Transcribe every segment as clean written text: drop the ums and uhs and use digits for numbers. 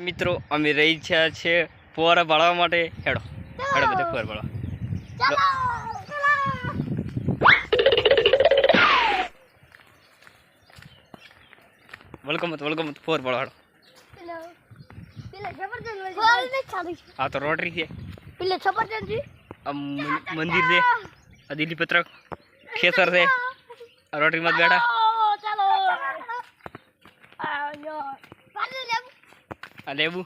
મિત્રો અમે રહી છે ફુવારા ભળવા માટે હેડો હેડો બધે ફુવારા ભળવા વેલકમ ફુવાર ભળવા હા તો રોટરી છે મંદિર છે આ દિલ્હી પત્રક ખેતર છે રોટરી માં બેઠા આ લેબુ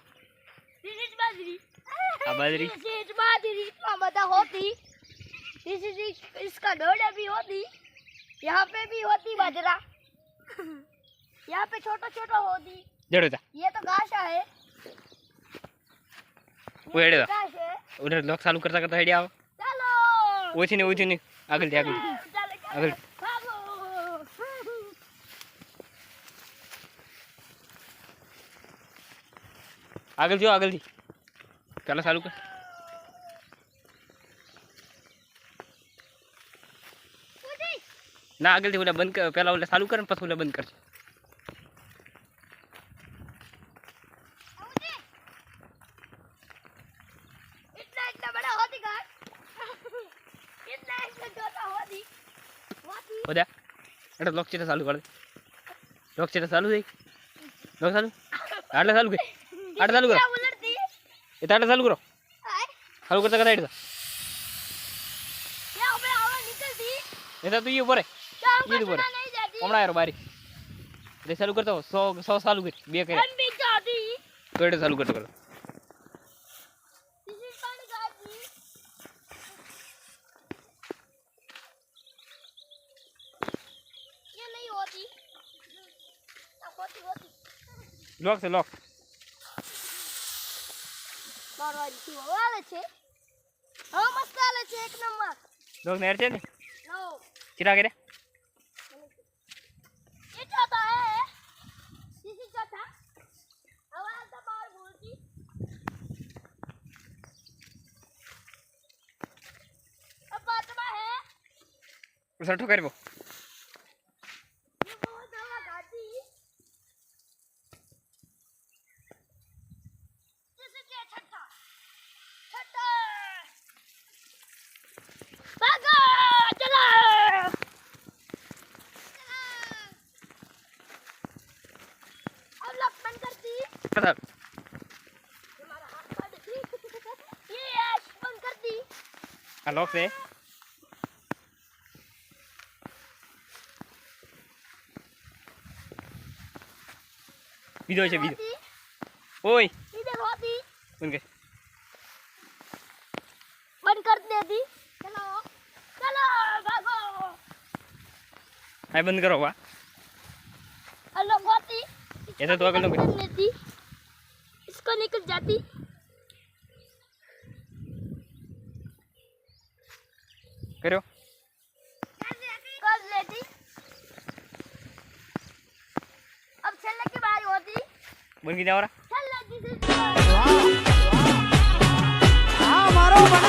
बाजरी होती इसका डोडा भी होती यहाँ पे भी होती बाजरा यहाँ पे छोटा छोटा होती जड़ो था ये तो घास है वो हेडे था उधर लोग चालू करता हेडे आओ चलो ओछी नहीं आगल आगल आगल जो आगल थी चलो चालू कर ना आगल थी बोला बंद कर पहला बोला चालू कर પછી બોલા બંધ કરજો इतना बड़ा होती घास इतना छोटा होती बोला एटा लॉक चेटा चालू कर दे लॉक चेटा चालू दे लॉक चालू आटला चालू कर आटला चालू कर ये ताटा चालू करो चालू करता करता इधर ये हमें हवा निकलती ये तो ये ऊपर है ये ऊपर हमणा यार बारी रे चालू करता हो 100 चालू कर बे करे हम भी जाती तो इधर चालू करता करो इसी पानी गाती ये नहीं होती होती लॉक से लॉक મારવાડી થી વાલે છે હા મસ્ત આલે છે એક નંબર लोग नेर છે ને નો चिरा करे ये चाहता है किसी चाहता आवाज तो बाहर बोलती अब बात में है उसे ठोकर वो ये बहुत हवा गाती जैसे कि छट्टा छट्टा भागो चलो अब लॉक बंद कर दी पता हमारा हाथ काट दी ये बंद कर दी आ लॉक से वीडियो છે वीडियो ओए इधर होती बंद कर बंद कर देती चलो चलो भागो हाय बंद करो वाह अलग होती ऐसा तो अगल बंद देती इसको निकल जाती करो कर लेती अब चलने की बारी होती बंद की जा रहा चल लेती मारो